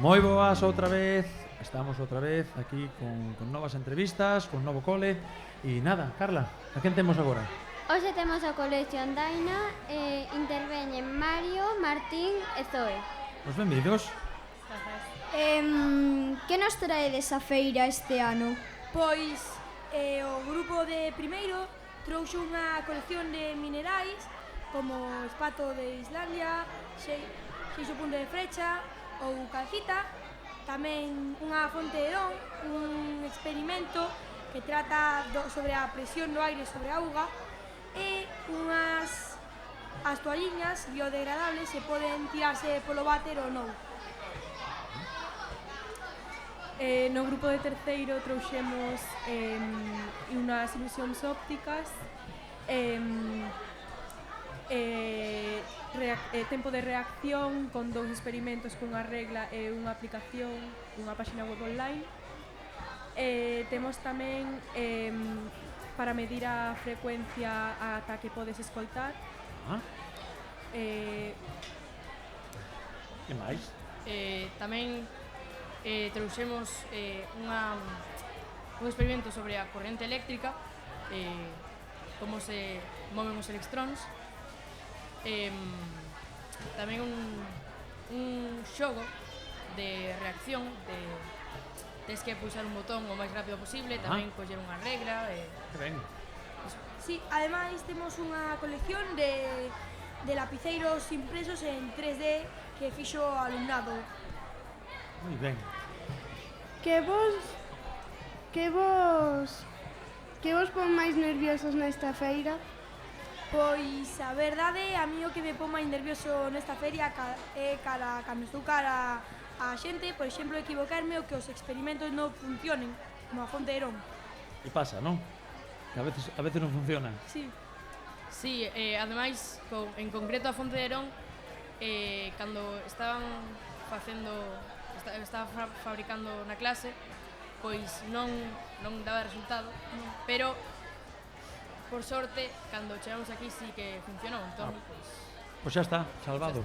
Moi boas outra vez. Estamos outra vez aquí con novas entrevistas, con novo cole. E nada, Carla, a quen temos agora? Hoxe temos o Colexio Andaina e interveñen Mario, Martín e Zoe. Os benvidos. Que nos traedes a feira este ano? Pois o grupo de primeiro trouxe unha colección de minerais como espato de Islandia, xeixo punto de frecha ou calcita, tamén unha fonte de Herón, un experimento que trata sobre a presión do aire sobre a auga e as toalliñas biodegradables se poden tirarse polo váter ou non. No grupo de terceiro trouxemos unhas ilusións ópticas, tempo de reacción con 2 experimentos cunha regla e unha aplicación, unha páxina web online. Temos tamén para medir a frecuencia ata que podes escoltar. Que máis? Tamén trouxemos un experimento sobre a corrente eléctrica, como se moven os electróns. Tamén un xogo de reacción, tens que pulsar un botón o máis rápido posible, tamén coller unha regla. Que ben. Sí, ademais temos unha colección de lapiceiros impresos en 3D que fixo o alumnado. Moi ben. Que vos pon máis nerviosos nesta feira? Pois a verdade, a mí o que me pon máis nervioso nesta feria é cando estou cara a xente, por exemplo, equivocarme ou que os experimentos non funcionen, como a fonte de Herón. E pasa, non? Que a veces non funciona. Sí. Sí, ademais, en concreto a fonte de Herón, cando estaba fabricando na clase, pois non daba resultado, pero por sorte, cando chegamos aquí sí que funcionou, entón, pois... Pois xa está, salvado.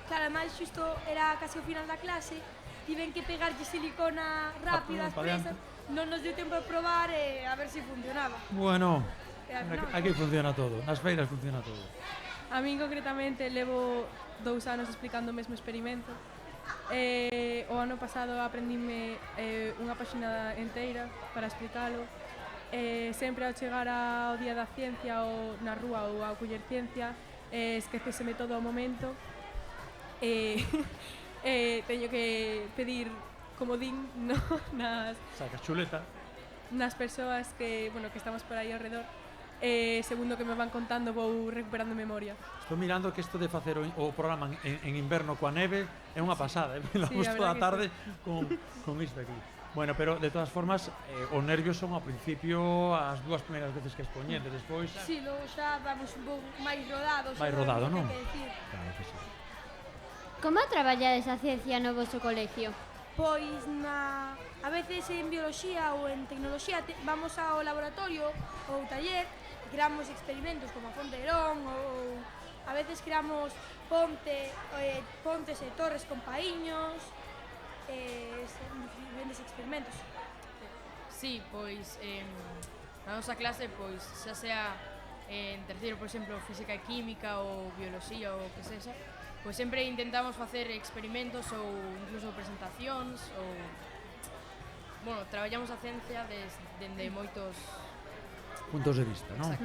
Claro, ademais xusto era casi o final da clase, tiven que pegarlle silicona rápida ás presas, non nos deu tempo de probar e a ver se funcionaba. Bueno, aquí funciona todo, nas feiras funciona todo. A min concretamente levo 2 anos explicando o mesmo experimento. O ano pasado aprendime unha páxina inteira para explicalo. Sempre ao chegar ao Día da Ciencia ou na rúa ou ao coller ciencia, esquecéseme todo ao momento. Teño que pedir comodín, no, Sacas chuleta. nas persoas que estamos por aí ao redor. Segundo que me van contando vou recuperando memoria. Estou mirando que isto de facer o programa en inverno coa neve é unha pasada, Levamos toda a tarde con isto aquí. Bueno, pero de todas formas, os nervios son ao principio as 2 primeiras veces que expoñete, despois... Sí, logo xa vamos un pouco máis rodados. Máis rodado, non? Claro que sí. Como traballades a ciencia no vosso colegio? Pois a veces en bioloxía ou en tecnoloxía vamos ao laboratorio ou taller e creamos experimentos como a fonte de Herón ou a veces creamos pontes e torres con paíños diferentes experimentos. Sí, pois na nosa clase, pois xa sea en terceiro, por exemplo, física e química ou bioloxía ou que sexa, pois sempre intentamos facer experimentos ou incluso presentacións ou... Bueno, traballamos a ciencia dende moitos puntos de vista, non?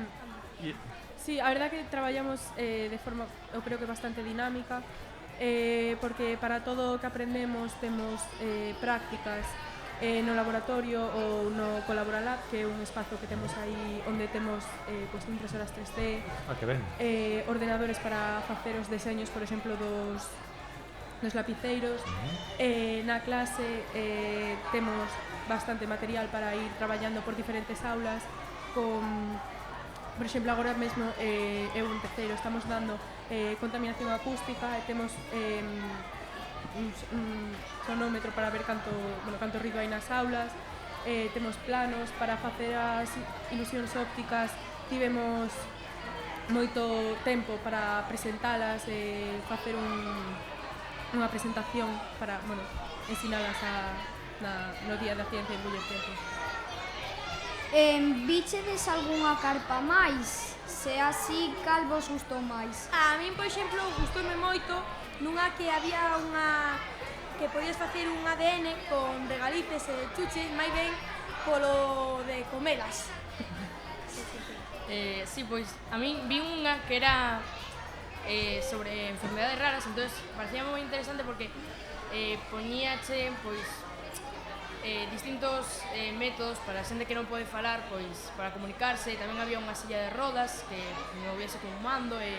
Sí, a verdade que traballamos de forma, eu creo que bastante dinámica, porque para todo o que aprendemos temos prácticas no laboratorio ou no Colaboralab, que é un espazo que temos aí onde temos impresoras 3D, que ben. Ordenadores para facer os deseños, por exemplo, dos lapiceiros. Na clase temos bastante material para ir traballando por diferentes aulas por exemplo, agora mesmo eu en terceiro estamos dando contaminación acústica e temos un sonómetro para ver canto ruido hai nas aulas. Temos planos para facer as ilusións ópticas, tivemos moito tempo para presentalas e facer unha presentación para, bueno, ensinalas no Día da Ciencia en Buller Ciencia. Víchedes algunha carpa máis? Se así, cal vos gustou máis? A min, por exemplo, gustoume moito nunha que había unha que podías facer un ADN con regalices e chuches, máis ben polo de comelas. Sí, pois a min vi unha que era sobre enfermedades raras, entonces parecía moi interesante porque poñíache pois distintos métodos para a xente que non pode falar, pois para comunicarse. Tamén había unha silla de rodas que moviese con un mando e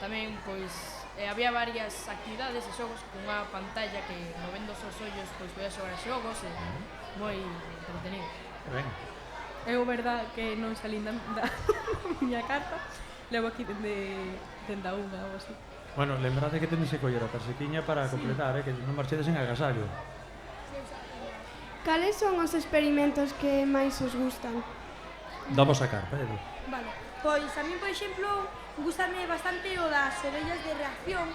tamén pois había varias actividades e xogos con unha pantalla que movendo os ollos pois podía xogar a xogos e moi entretenido. Ben. Eu, verdad, que non salín da miña carta, levo aquí dende a unha ou así. Bueno, lembrade que tenéis que coller a tarxetiña para completar, que non marchedes en agasallo. Cales son os experimentos que máis os gustan? Damos a carta, Edu. Vale, pois a min, por exemplo, gustame bastante o das ovellas de reacción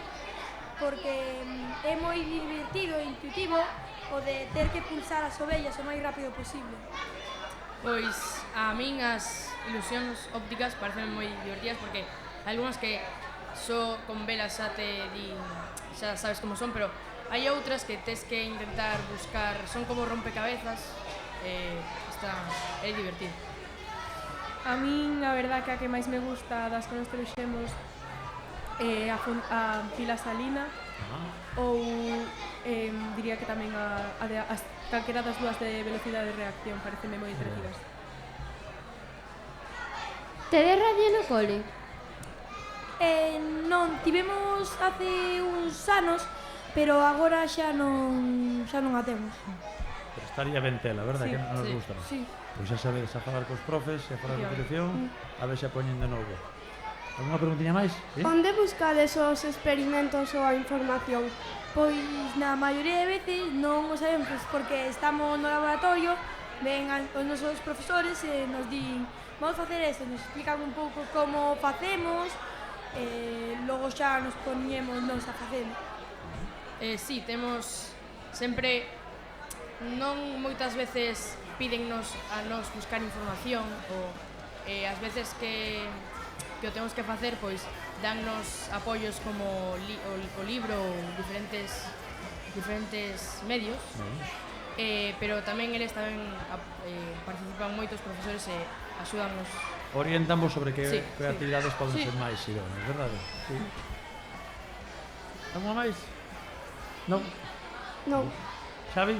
porque é moi divertido e intuitivo o de ter que pulsar as ovellas o máis rápido posible. Pois a min as ilusións ópticas parecen moi divertidas porque hai algunhas que só con velas xa te din, xa sabes como son, pero hai outras que tes que intentar buscar, son como rompecabezas, é divertido. A min, a verdad, que a que máis me gusta das que nos trouxemos é a pila salina, ou diría que tamén as calquera das dúas de velocidade de reacción, pareceme moi entretidas. Tedes radio no cole? Non, tivemos hace uns anos, pero agora xa non a temos. Pero estaría ben tela, verdad? Sí, Que non nos sí, gusta. Sí. Pois xa sabedes a falar cos profes e a falar con a dirección, a ver se a poñen de novo. Alguna preguntiña máis? Sí? Onde buscades os experimentos ou a información? Pois na maioría de veces non o sabemos porque estamos no laboratorio, ven os nosos profesores e nos din vamos facer isto, nos explican un pouco como facemos e logo xa nos poñemos nos a facelo. Sí, temos sempre, non moitas veces pídennos a nos buscar información ou ás veces que o temos que facer, pois dannos apoios como o libro ou diferentes medios, pero tamén eles tamén participan moitos profesores e axúdannos. Orientamos sobre que Sí, actividades poden Sí. ser máis idóneas, verdade? Sí. Alguna máis? Non? Non. Xavi?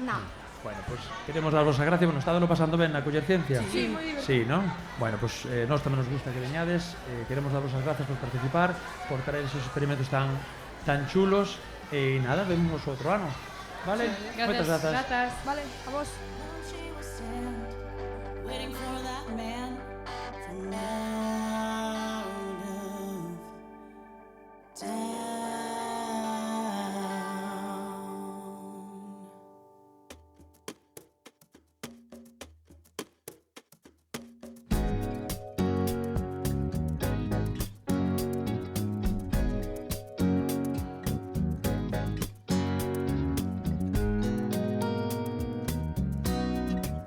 Non. Bueno, pues queremos daros a gracia, bueno, estádelo pasando ben na Coller Ciencia? Sí, moi divertido. Sí, non? Bueno, pues nós tamén nos gusta que veñades, queremos daros as gracias por participar, por traer esos experimentos tan chulos, e nada, vemos outro ano, vale? Gracias. Moitas grazas. Grazas. Vale, a vos.